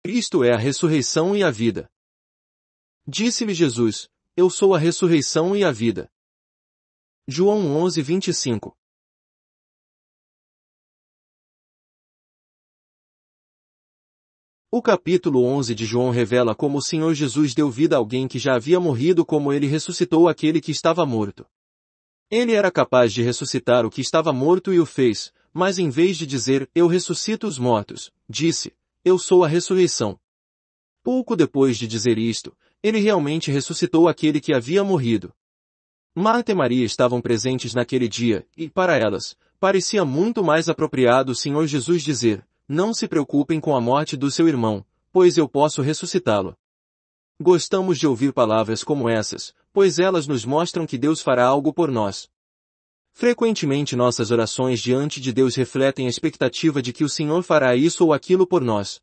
Cristo é a ressurreição e a vida. Disse-lhe Jesus: Eu sou a ressurreição e a vida. João 11:25. O capítulo 11 de João revela como o Senhor Jesus deu vida a alguém que já havia morrido, como ele ressuscitou aquele que estava morto. Ele era capaz de ressuscitar o que estava morto e o fez, mas em vez de dizer, eu ressuscito os mortos, disse, eu sou a ressurreição. Pouco depois de dizer isto, ele realmente ressuscitou aquele que havia morrido. Marta e Maria estavam presentes naquele dia, e, para elas, parecia muito mais apropriado o Senhor Jesus dizer, não se preocupem com a morte do seu irmão, pois eu posso ressuscitá-lo. Gostamos de ouvir palavras como essas, pois elas nos mostram que Deus fará algo por nós. Frequentemente nossas orações diante de Deus refletem a expectativa de que o Senhor fará isso ou aquilo por nós.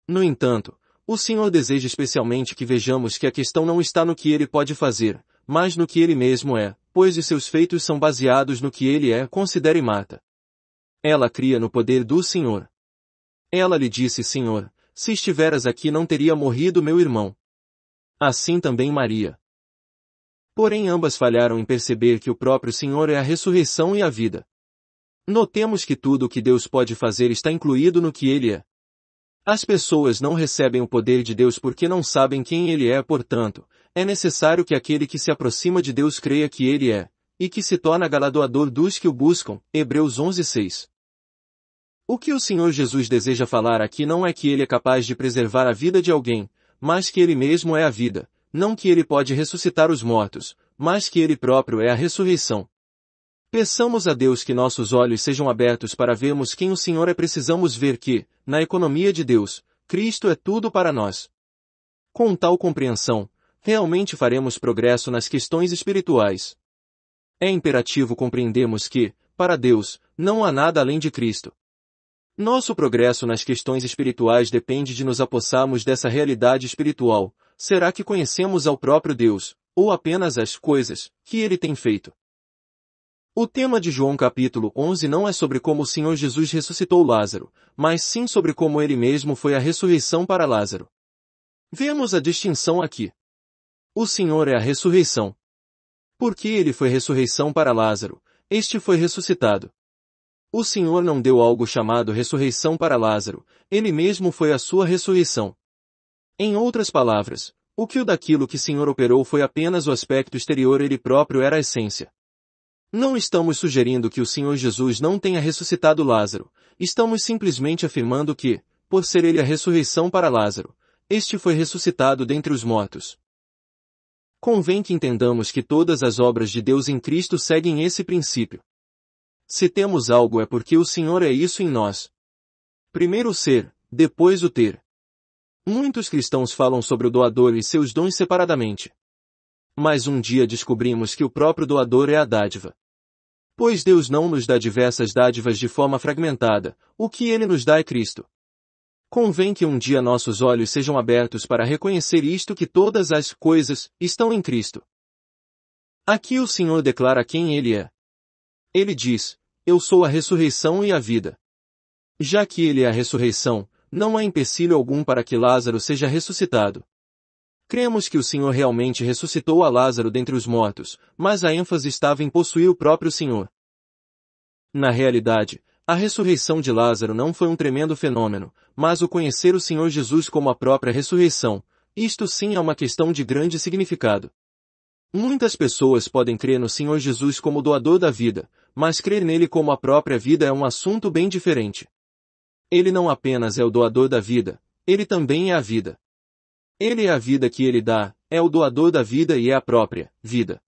No entanto, o Senhor deseja especialmente que vejamos que a questão não está no que Ele pode fazer, mas no que Ele mesmo é, pois os seus feitos são baseados no que Ele é, considere Marta. Ela cria no poder do Senhor. Ela lhe disse, Senhor, se estiveras aqui não teria morrido meu irmão. Assim também Maria. Porém ambas falharam em perceber que o próprio Senhor é a ressurreição e a vida. Notemos que tudo o que Deus pode fazer está incluído no que Ele é. As pessoas não recebem o poder de Deus porque não sabem quem Ele é, portanto, é necessário que aquele que se aproxima de Deus creia que Ele é, e que se torna galardoador dos que o buscam. Hebreus 11:6. O que o Senhor Jesus deseja falar aqui não é que Ele é capaz de preservar a vida de alguém, mas que Ele mesmo é a vida, não que Ele pode ressuscitar os mortos, mas que Ele próprio é a ressurreição. Peçamos a Deus que nossos olhos sejam abertos para vermos quem o Senhor é. Precisamos ver que, na economia de Deus, Cristo é tudo para nós. Com tal compreensão, realmente faremos progresso nas questões espirituais. É imperativo compreendermos que, para Deus, não há nada além de Cristo. Nosso progresso nas questões espirituais depende de nos apossarmos dessa realidade espiritual. Será que conhecemos ao próprio Deus, ou apenas as coisas que Ele tem feito? O tema de João capítulo 11 não é sobre como o Senhor Jesus ressuscitou Lázaro, mas sim sobre como Ele mesmo foi a ressurreição para Lázaro. Vemos a distinção aqui. O Senhor é a ressurreição. Porque Ele foi ressurreição para Lázaro, este foi ressuscitado. O Senhor não deu algo chamado ressurreição para Lázaro, Ele mesmo foi a sua ressurreição. Em outras palavras, o que daquilo que o Senhor operou foi apenas o aspecto exterior, Ele próprio era a essência. Não estamos sugerindo que o Senhor Jesus não tenha ressuscitado Lázaro, estamos simplesmente afirmando que, por ser Ele a ressurreição para Lázaro, este foi ressuscitado dentre os mortos. Convém que entendamos que todas as obras de Deus em Cristo seguem esse princípio. Se temos algo é porque o Senhor é isso em nós. Primeiro o ser, depois o ter. Muitos cristãos falam sobre o doador e seus dons separadamente. Mas um dia descobrimos que o próprio doador é a dádiva. Pois Deus não nos dá diversas dádivas de forma fragmentada, o que Ele nos dá é Cristo. Convém que um dia nossos olhos sejam abertos para reconhecer isto, que todas as coisas estão em Cristo. Aqui o Senhor declara quem Ele é. Ele diz, eu sou a ressurreição e a vida. Já que Ele é a ressurreição, não há empecilho algum para que Lázaro seja ressuscitado. Cremos que o Senhor realmente ressuscitou a Lázaro dentre os mortos, mas a ênfase estava em possuir o próprio Senhor. Na realidade, a ressurreição de Lázaro não foi um tremendo fenômeno, mas o conhecer o Senhor Jesus como a própria ressurreição, isto sim é uma questão de grande significado. Muitas pessoas podem crer no Senhor Jesus como doador da vida, mas crer nele como a própria vida é um assunto bem diferente. Ele não apenas é o doador da vida, ele também é a vida. Ele é a vida que Ele dá, é o doador da vida e é a própria vida.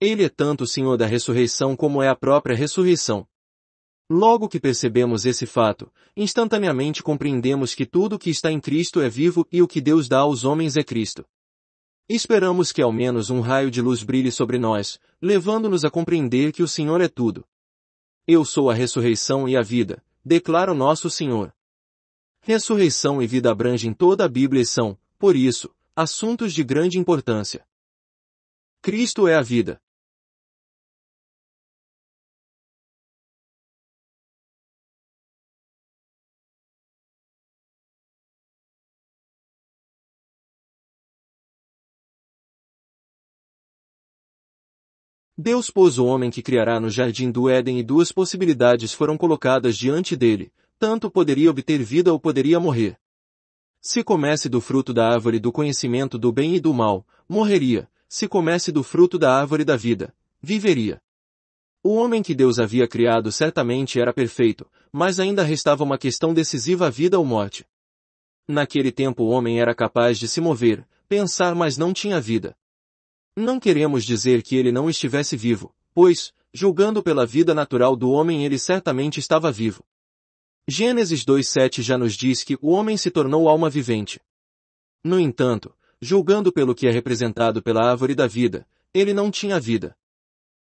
Ele é tanto o Senhor da ressurreição como é a própria ressurreição. Logo que percebemos esse fato, instantaneamente compreendemos que tudo o que está em Cristo é vivo e o que Deus dá aos homens é Cristo. Esperamos que ao menos um raio de luz brilhe sobre nós, levando-nos a compreender que o Senhor é tudo. Eu sou a ressurreição e a vida, declara o nosso Senhor. Ressurreição e vida abrangem toda a Bíblia e são, por isso, assuntos de grande importância. Cristo é a vida. Deus pôs o homem que criará no jardim do Éden e duas possibilidades foram colocadas diante dele, tanto poderia obter vida ou poderia morrer. Se comesse do fruto da árvore do conhecimento do bem e do mal, morreria. Se comesse do fruto da árvore da vida, viveria. O homem que Deus havia criado certamente era perfeito, mas ainda restava uma questão decisiva: a vida ou morte. Naquele tempo o homem era capaz de se mover, pensar, mas não tinha vida. Não queremos dizer que ele não estivesse vivo, pois, julgando pela vida natural do homem, ele certamente estava vivo. Gênesis 2:7 já nos diz que o homem se tornou alma vivente. No entanto, julgando pelo que é representado pela árvore da vida, ele não tinha vida.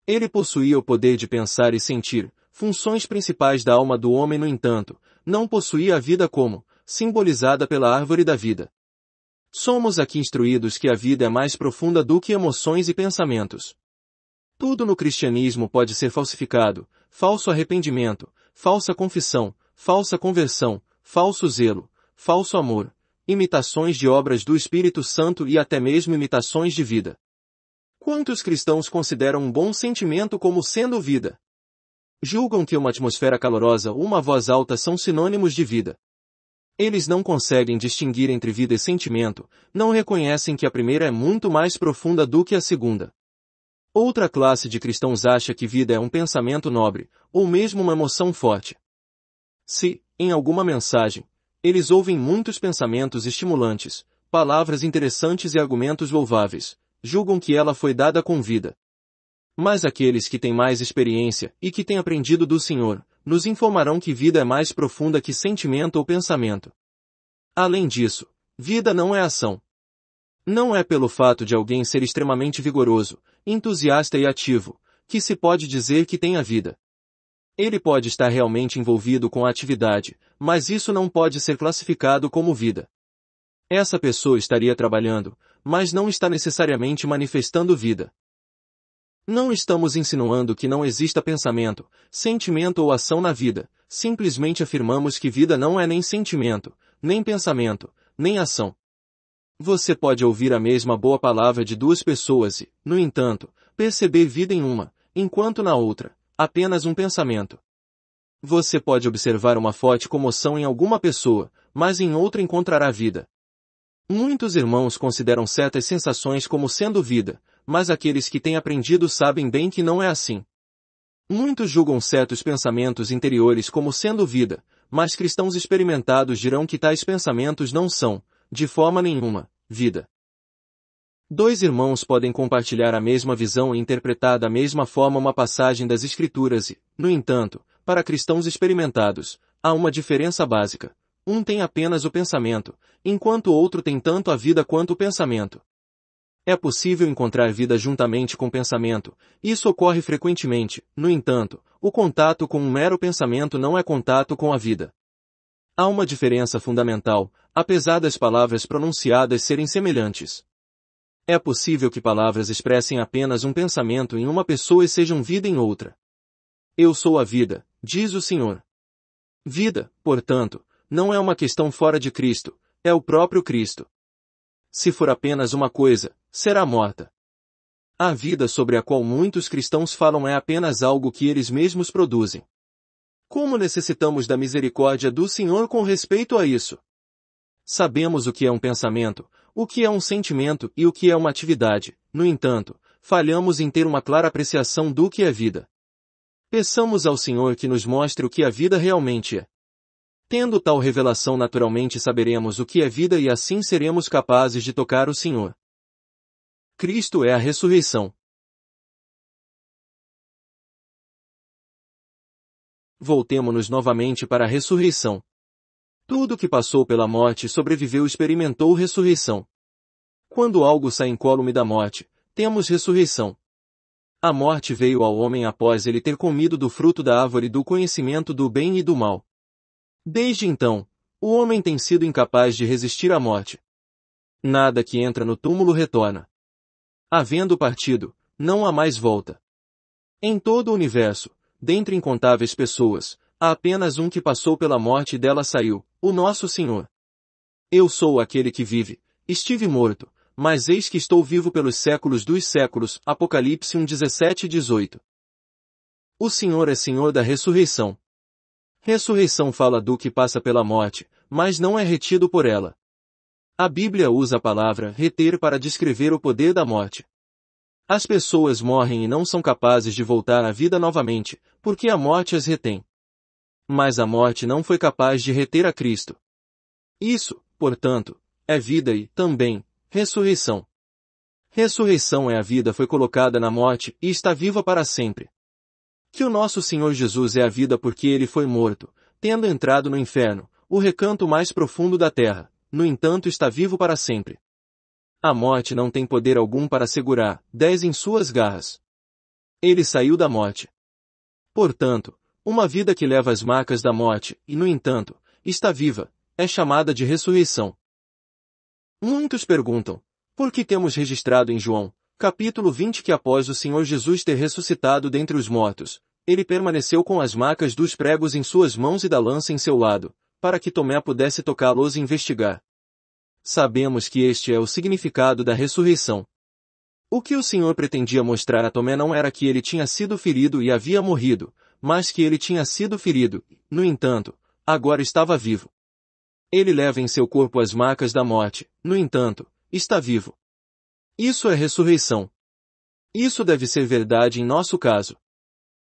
Ele possuía o poder de pensar e sentir, funções principais da alma do homem. No entanto, não possuía a vida como, simbolizada pela árvore da vida. Somos aqui instruídos que a vida é mais profunda do que emoções e pensamentos. Tudo no cristianismo pode ser falsificado: falso arrependimento, falsa confissão, falsa conversão, falso zelo, falso amor, imitações de obras do Espírito Santo e até mesmo imitações de vida. Quantos cristãos consideram um bom sentimento como sendo vida? Julgam que uma atmosfera calorosa ou uma voz alta são sinônimos de vida. Eles não conseguem distinguir entre vida e sentimento, não reconhecem que a primeira é muito mais profunda do que a segunda. Outra classe de cristãos acha que vida é um pensamento nobre, ou mesmo uma emoção forte. Se, em alguma mensagem, eles ouvem muitos pensamentos estimulantes, palavras interessantes e argumentos louváveis, julgam que ela foi dada com vida. Mas aqueles que têm mais experiência e que têm aprendido do Senhor, nos informarão que vida é mais profunda que sentimento ou pensamento. Além disso, vida não é ação. Não é pelo fato de alguém ser extremamente vigoroso, entusiasta e ativo, que se pode dizer que tem a vida. Ele pode estar realmente envolvido com a atividade, mas isso não pode ser classificado como vida. Essa pessoa estaria trabalhando, mas não está necessariamente manifestando vida. Não estamos insinuando que não exista pensamento, sentimento ou ação na vida, simplesmente afirmamos que vida não é nem sentimento, nem pensamento, nem ação. Você pode ouvir a mesma boa palavra de duas pessoas e, no entanto, perceber vida em uma, enquanto na outra, apenas um pensamento. Você pode observar uma forte comoção em alguma pessoa, mas em outra encontrará vida. Muitos irmãos consideram certas sensações como sendo vida, mas aqueles que têm aprendido sabem bem que não é assim. Muitos julgam certos pensamentos interiores como sendo vida, mas cristãos experimentados dirão que tais pensamentos não são, de forma nenhuma, vida. Dois irmãos podem compartilhar a mesma visão e interpretar da mesma forma uma passagem das Escrituras e, no entanto, para cristãos experimentados, há uma diferença básica. Um tem apenas o pensamento, enquanto o outro tem tanto a vida quanto o pensamento. É possível encontrar vida juntamente com pensamento, isso ocorre frequentemente, no entanto, o contato com um mero pensamento não é contato com a vida. Há uma diferença fundamental, apesar das palavras pronunciadas serem semelhantes. É possível que palavras expressem apenas um pensamento em uma pessoa e sejam vida em outra. Eu sou a vida, diz o Senhor. Vida, portanto, não é uma questão fora de Cristo, é o próprio Cristo. Se for apenas uma coisa, será morta. A vida sobre a qual muitos cristãos falam é apenas algo que eles mesmos produzem. Como necessitamos da misericórdia do Senhor com respeito a isso? Sabemos o que é um pensamento, o que é um sentimento e o que é uma atividade, no entanto, falhamos em ter uma clara apreciação do que é vida. Peçamos ao Senhor que nos mostre o que a vida realmente é. Tendo tal revelação, naturalmente saberemos o que é vida e assim seremos capazes de tocar o Senhor. Cristo é a ressurreição. Voltemo-nos novamente para a ressurreição. Tudo que passou pela morte e sobreviveu experimentou ressurreição. Quando algo sai incólume da morte, temos ressurreição. A morte veio ao homem após ele ter comido do fruto da árvore do conhecimento do bem e do mal. Desde então, o homem tem sido incapaz de resistir à morte. Nada que entra no túmulo retorna. Havendo partido, não há mais volta. Em todo o universo, dentre incontáveis pessoas, há apenas um que passou pela morte e dela saiu, o nosso Senhor. Eu sou aquele que vive, estive morto, mas eis que estou vivo pelos séculos dos séculos. Apocalipse 1, 17 e 18. O Senhor é Senhor da ressurreição. Ressurreição fala do que passa pela morte, mas não é retido por ela. A Bíblia usa a palavra reter para descrever o poder da morte. As pessoas morrem e não são capazes de voltar à vida novamente, porque a morte as retém. Mas a morte não foi capaz de reter a Cristo. Isso, portanto, é vida e, também, ressurreição. Ressurreição é a vida foi colocada na morte e está viva para sempre. Que o nosso Senhor Jesus é a vida porque ele foi morto, tendo entrado no inferno, o recanto mais profundo da terra, no entanto está vivo para sempre. A morte não tem poder algum para segurar 10 em suas garras. Ele saiu da morte. Portanto, uma vida que leva as marcas da morte, e no entanto, está viva, é chamada de ressurreição. Muitos perguntam, por que temos registrado em João, capítulo 20 que após o Senhor Jesus ter ressuscitado dentre os mortos, ele permaneceu com as marcas dos pregos em suas mãos e da lança em seu lado, para que Tomé pudesse tocá-los e investigar. Sabemos que este é o significado da ressurreição. O que o Senhor pretendia mostrar a Tomé não era que ele tinha sido ferido e havia morrido, mas que ele tinha sido ferido, no entanto, agora estava vivo. Ele leva em seu corpo as marcas da morte, no entanto, está vivo. Isso é ressurreição. Isso deve ser verdade em nosso caso.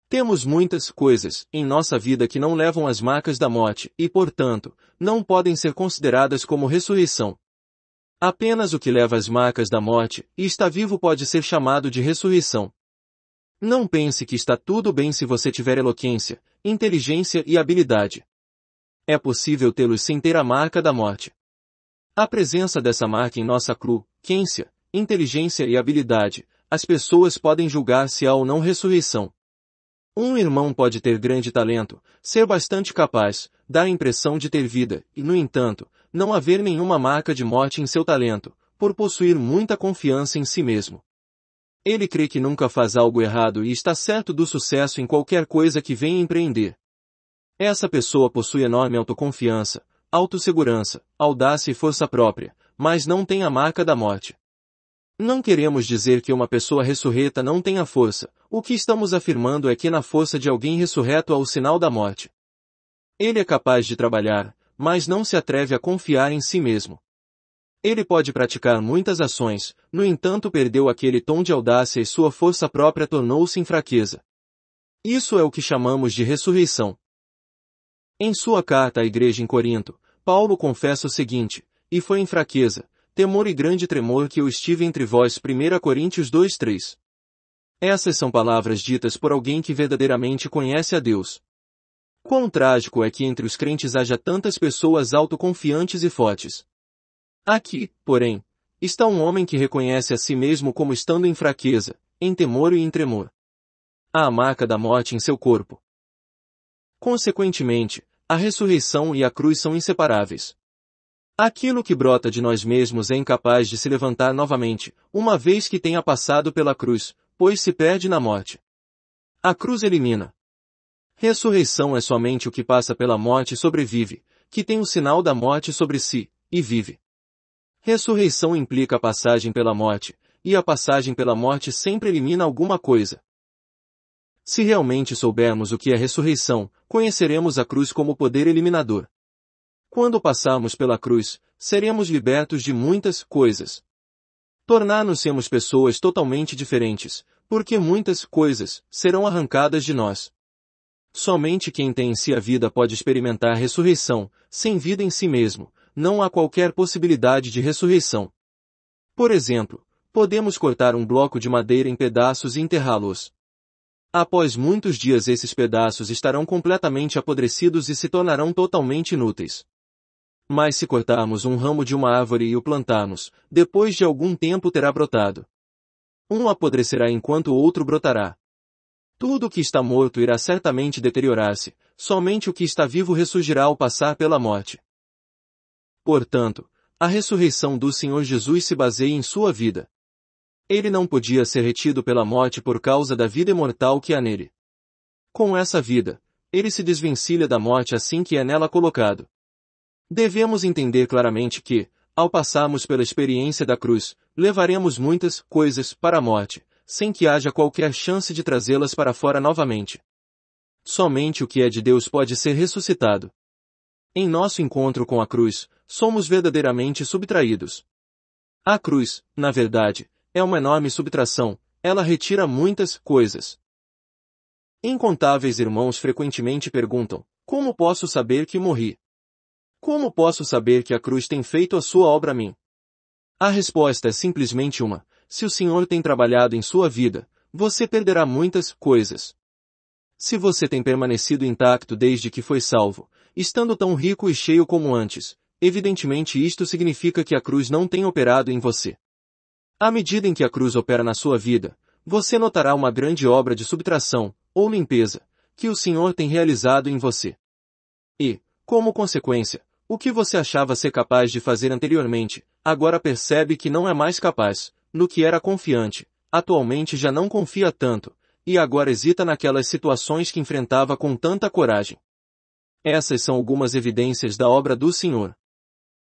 Temos muitas coisas em nossa vida que não levam as marcas da morte e, portanto, não podem ser consideradas como ressurreição. Apenas o que leva as marcas da morte e está vivo pode ser chamado de ressurreição. Não pense que está tudo bem se você tiver eloquência, inteligência e habilidade. É possível tê-los sem ter a marca da morte. A presença dessa marca em nossa eloquência, inteligência e habilidade, as pessoas podem julgar se há ou não ressurreição. Um irmão pode ter grande talento, ser bastante capaz, dar a impressão de ter vida, e no entanto, não haver nenhuma marca de morte em seu talento, por possuir muita confiança em si mesmo. Ele crê que nunca faz algo errado e está certo do sucesso em qualquer coisa que venha empreender. Essa pessoa possui enorme autoconfiança, autossegurança, audácia e força própria, mas não tem a marca da morte. Não queremos dizer que uma pessoa ressurreta não tenha força, o que estamos afirmando é que na força de alguém ressurreto há o sinal da morte. Ele é capaz de trabalhar, mas não se atreve a confiar em si mesmo. Ele pode praticar muitas ações, no entanto perdeu aquele tom de audácia e sua força própria tornou-se em fraqueza. Isso é o que chamamos de ressurreição. Em sua carta à igreja em Corinto, Paulo confessa o seguinte, e foi em fraqueza, temor e grande tremor que eu estive entre vós. 1 Coríntios 2:3. Essas são palavras ditas por alguém que verdadeiramente conhece a Deus. Quão trágico é que entre os crentes haja tantas pessoas autoconfiantes e fortes. Aqui, porém, está um homem que reconhece a si mesmo como estando em fraqueza, em temor e em tremor. Há a marca da morte em seu corpo. Consequentemente, a ressurreição e a cruz são inseparáveis. Aquilo que brota de nós mesmos é incapaz de se levantar novamente, uma vez que tenha passado pela cruz, pois se perde na morte. A cruz elimina. Ressurreição é somente o que passa pela morte e sobrevive, que tem o sinal da morte sobre si, e vive. Ressurreição implica a passagem pela morte, e a passagem pela morte sempre elimina alguma coisa. Se realmente soubermos o que é ressurreição, conheceremos a cruz como poder eliminador. Quando passarmos pela cruz, seremos libertos de muitas coisas. Tornar-nos-emos pessoas totalmente diferentes, porque muitas coisas serão arrancadas de nós. Somente quem tem em si a vida pode experimentar ressurreição, sem vida em si mesmo, não há qualquer possibilidade de ressurreição. Por exemplo, podemos cortar um bloco de madeira em pedaços e enterrá-los. Após muitos dias esses pedaços estarão completamente apodrecidos e se tornarão totalmente inúteis. Mas se cortarmos um ramo de uma árvore e o plantarmos, depois de algum tempo terá brotado. Um apodrecerá enquanto o outro brotará. Tudo o que está morto irá certamente deteriorar-se, somente o que está vivo ressurgirá ao passar pela morte. Portanto, a ressurreição do Senhor Jesus se baseia em sua vida. Ele não podia ser retido pela morte por causa da vida imortal que há nele. Com essa vida, ele se desvencilha da morte assim que é nela colocado. Devemos entender claramente que, ao passarmos pela experiência da cruz, levaremos muitas coisas para a morte, sem que haja qualquer chance de trazê-las para fora novamente. Somente o que é de Deus pode ser ressuscitado. Em nosso encontro com a cruz, somos verdadeiramente subtraídos. A cruz, na verdade, é uma enorme subtração, ela retira muitas coisas. Incontáveis irmãos frequentemente perguntam: como posso saber que morri? Como posso saber que a cruz tem feito a sua obra a mim? A resposta é simplesmente uma: se o Senhor tem trabalhado em sua vida, você perderá muitas coisas. Se você tem permanecido intacto desde que foi salvo, estando tão rico e cheio como antes, evidentemente isto significa que a cruz não tem operado em você. À medida em que a cruz opera na sua vida, você notará uma grande obra de subtração, ou limpeza, que o Senhor tem realizado em você. E, como consequência, o que você achava ser capaz de fazer anteriormente, agora percebe que não é mais capaz, no que era confiante, atualmente já não confia tanto, e agora hesita naquelas situações que enfrentava com tanta coragem. Essas são algumas evidências da obra do Senhor.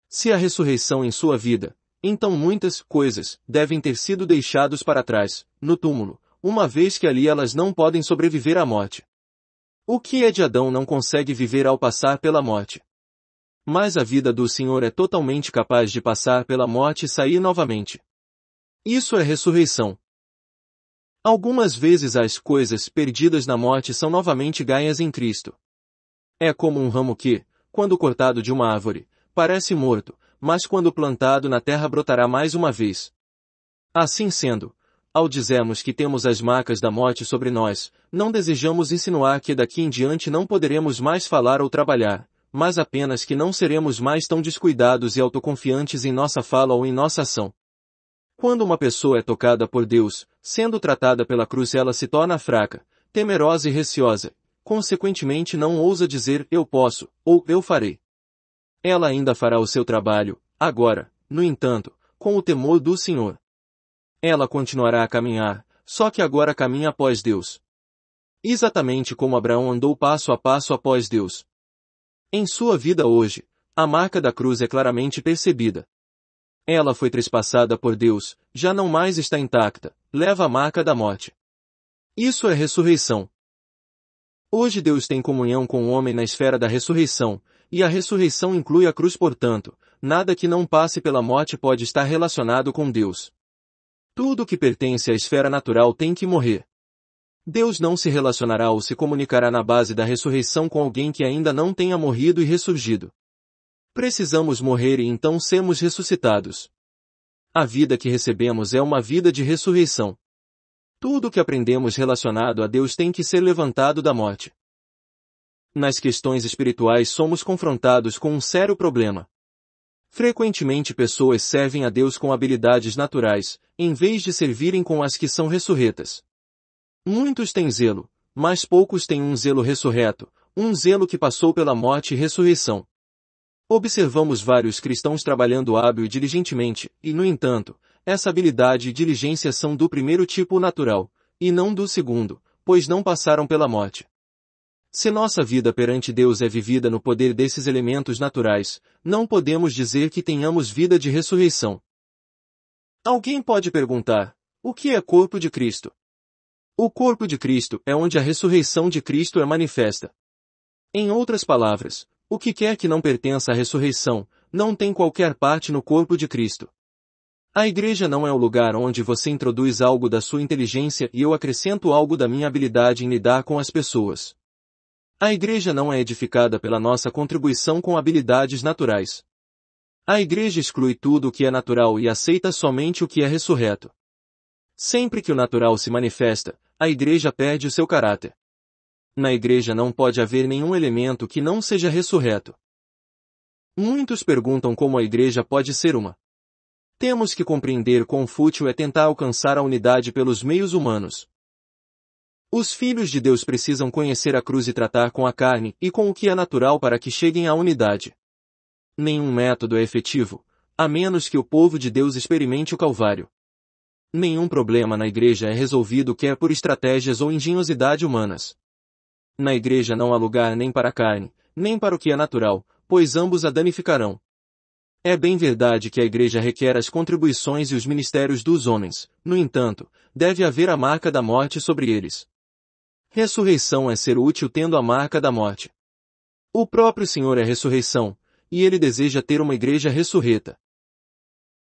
Se a ressurreição em sua vida, então muitas coisas devem ter sido deixadas para trás, no túmulo, uma vez que ali elas não podem sobreviver à morte. O que é de Adão não consegue viver ao passar pela morte. Mas a vida do Senhor é totalmente capaz de passar pela morte e sair novamente. Isso é ressurreição. Algumas vezes as coisas perdidas na morte são novamente ganhas em Cristo. É como um ramo que, quando cortado de uma árvore, parece morto, mas quando plantado na terra brotará mais uma vez. Assim sendo, ao dizermos que temos as marcas da morte sobre nós, não desejamos insinuar que daqui em diante não poderemos mais falar ou trabalhar, mas apenas que não seremos mais tão descuidados e autoconfiantes em nossa fala ou em nossa ação. Quando uma pessoa é tocada por Deus, sendo tratada pela cruz, ela se torna fraca, temerosa e receosa, consequentemente não ousa dizer eu posso, ou eu farei. Ela ainda fará o seu trabalho, agora, no entanto, com o temor do Senhor. Ela continuará a caminhar, só que agora caminha após Deus. Exatamente como Abraão andou passo a passo após Deus. Em sua vida hoje, a marca da cruz é claramente percebida. Ela foi trespassada por Deus, já não mais está intacta, leva a marca da morte. Isso é ressurreição. Hoje Deus tem comunhão com o homem na esfera da ressurreição, e a ressurreição inclui a cruz, portanto, nada que não passe pela morte pode estar relacionado com Deus. Tudo que pertence à esfera natural tem que morrer. Deus não se relacionará ou se comunicará na base da ressurreição com alguém que ainda não tenha morrido e ressurgido. Precisamos morrer e então sermos ressuscitados. A vida que recebemos é uma vida de ressurreição. Tudo que aprendemos relacionado a Deus tem que ser levantado da morte. Nas questões espirituais somos confrontados com um sério problema. Frequentemente pessoas servem a Deus com habilidades naturais, em vez de servirem com as que são ressurretas. Muitos têm zelo, mas poucos têm um zelo ressurreto, um zelo que passou pela morte e ressurreição. Observamos vários cristãos trabalhando hábil e diligentemente, e no entanto, essa habilidade e diligência são do primeiro tipo natural, e não do segundo, pois não passaram pela morte. Se nossa vida perante Deus é vivida no poder desses elementos naturais, não podemos dizer que tenhamos vida de ressurreição. Alguém pode perguntar: o que é corpo de Cristo? O corpo de Cristo é onde a ressurreição de Cristo é manifesta. Em outras palavras, o que quer que não pertença à ressurreição, não tem qualquer parte no corpo de Cristo. A igreja não é o lugar onde você introduz algo da sua inteligência e eu acrescento algo da minha habilidade em lidar com as pessoas. A igreja não é edificada pela nossa contribuição com habilidades naturais. A igreja exclui tudo o que é natural e aceita somente o que é ressurreto. Sempre que o natural se manifesta, a igreja perde o seu caráter. Na igreja não pode haver nenhum elemento que não seja ressurreto. Muitos perguntam como a igreja pode ser uma. Temos que compreender quão fútil é tentar alcançar a unidade pelos meios humanos. Os filhos de Deus precisam conhecer a cruz e tratar com a carne e com o que é natural para que cheguem à unidade. Nenhum método é efetivo, a menos que o povo de Deus experimente o Calvário. Nenhum problema na igreja é resolvido quer por estratégias ou engenhosidade humanas. Na igreja não há lugar nem para a carne, nem para o que é natural, pois ambos a danificarão. É bem verdade que a igreja requer as contribuições e os ministérios dos homens, no entanto, deve haver a marca da morte sobre eles. Ressurreição é ser útil tendo a marca da morte. O próprio Senhor é ressurreição, e Ele deseja ter uma igreja ressurreta.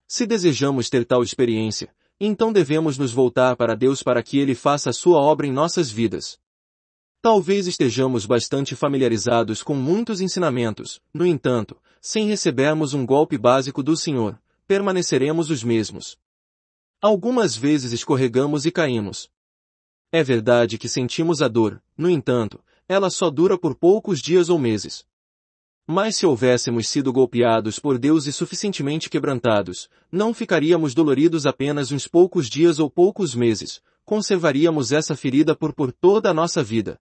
Se desejamos ter tal experiência, então devemos nos voltar para Deus para que Ele faça a sua obra em nossas vidas. Talvez estejamos bastante familiarizados com muitos ensinamentos, no entanto, sem recebermos um golpe básico do Senhor, permaneceremos os mesmos. Algumas vezes escorregamos e caímos. É verdade que sentimos a dor, no entanto, ela só dura por poucos dias ou meses. Mas se houvéssemos sido golpeados por Deus e suficientemente quebrantados, não ficaríamos doloridos apenas uns poucos dias ou poucos meses, conservaríamos essa ferida por toda a nossa vida.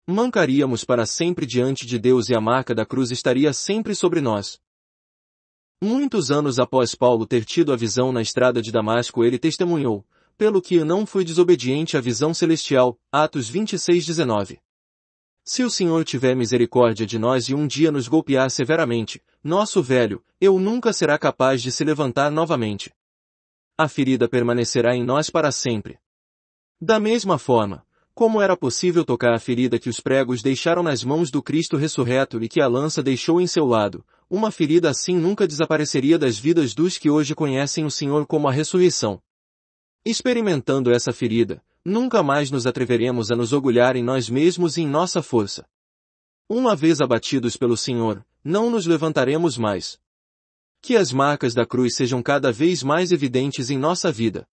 Mancaríamos para sempre diante de Deus e a marca da cruz estaria sempre sobre nós. Muitos anos após Paulo ter tido a visão na estrada de Damasco, ele testemunhou, pelo que não fui desobediente à visão celestial, Atos 26:19. Se o Senhor tiver misericórdia de nós e um dia nos golpear severamente, nosso velho, eu nunca será capaz de se levantar novamente. A ferida permanecerá em nós para sempre. Da mesma forma, como era possível tocar a ferida que os pregos deixaram nas mãos do Cristo ressurreto e que a lança deixou em seu lado, uma ferida assim nunca desapareceria das vidas dos que hoje conhecem o Senhor como a ressurreição. Experimentando essa ferida, nunca mais nos atreveremos a nos orgulhar em nós mesmos e em nossa força. Uma vez abatidos pelo Senhor, não nos levantaremos mais. Que as marcas da cruz sejam cada vez mais evidentes em nossa vida.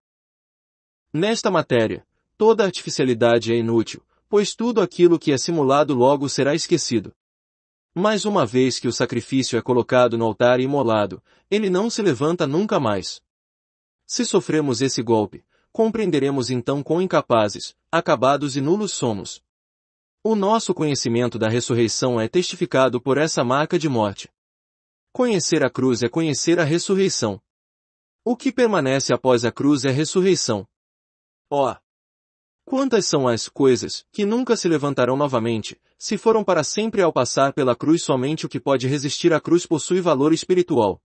Nesta matéria, toda artificialidade é inútil, pois tudo aquilo que é simulado logo será esquecido. Mas uma vez que o sacrifício é colocado no altar e imolado, ele não se levanta nunca mais. Se sofremos esse golpe, compreenderemos então quão incapazes, acabados e nulos somos. O nosso conhecimento da ressurreição é testificado por essa marca de morte. Conhecer a cruz é conhecer a ressurreição. O que permanece após a cruz é ressurreição. Ó! Quantas são as coisas que nunca se levantarão novamente, se foram para sempre ao passar pela cruz? Somente o que pode resistir à cruz possui valor espiritual.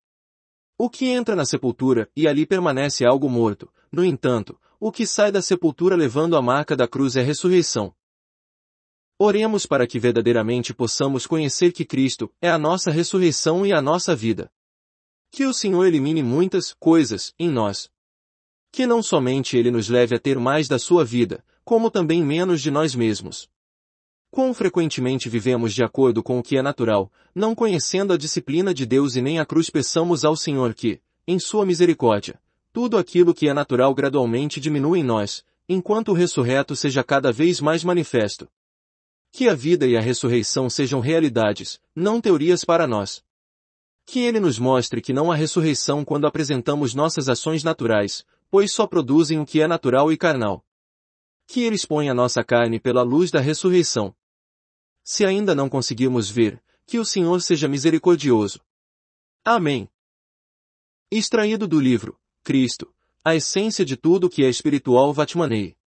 O que entra na sepultura e ali permanece algo morto, no entanto, o que sai da sepultura levando a marca da cruz é ressurreição. Oremos para que verdadeiramente possamos conhecer que Cristo é a nossa ressurreição e a nossa vida. Que o Senhor elimine muitas coisas em nós. Que não somente Ele nos leve a ter mais da sua vida, como também menos de nós mesmos. Quão frequentemente vivemos de acordo com o que é natural, não conhecendo a disciplina de Deus e nem a cruz. Peçamos ao Senhor que, em sua misericórdia, tudo aquilo que é natural gradualmente diminua em nós, enquanto o ressurreto seja cada vez mais manifesto. Que a vida e a ressurreição sejam realidades, não teorias para nós. Que Ele nos mostre que não há ressurreição quando apresentamos nossas ações naturais, pois só produzem o que é natural e carnal. Que Ele exponha nossa carne pela luz da ressurreição. Se ainda não conseguimos ver, que o Senhor seja misericordioso. Amém. Extraído do livro, Cristo, a essência de tudo que é espiritual, Vatmanei.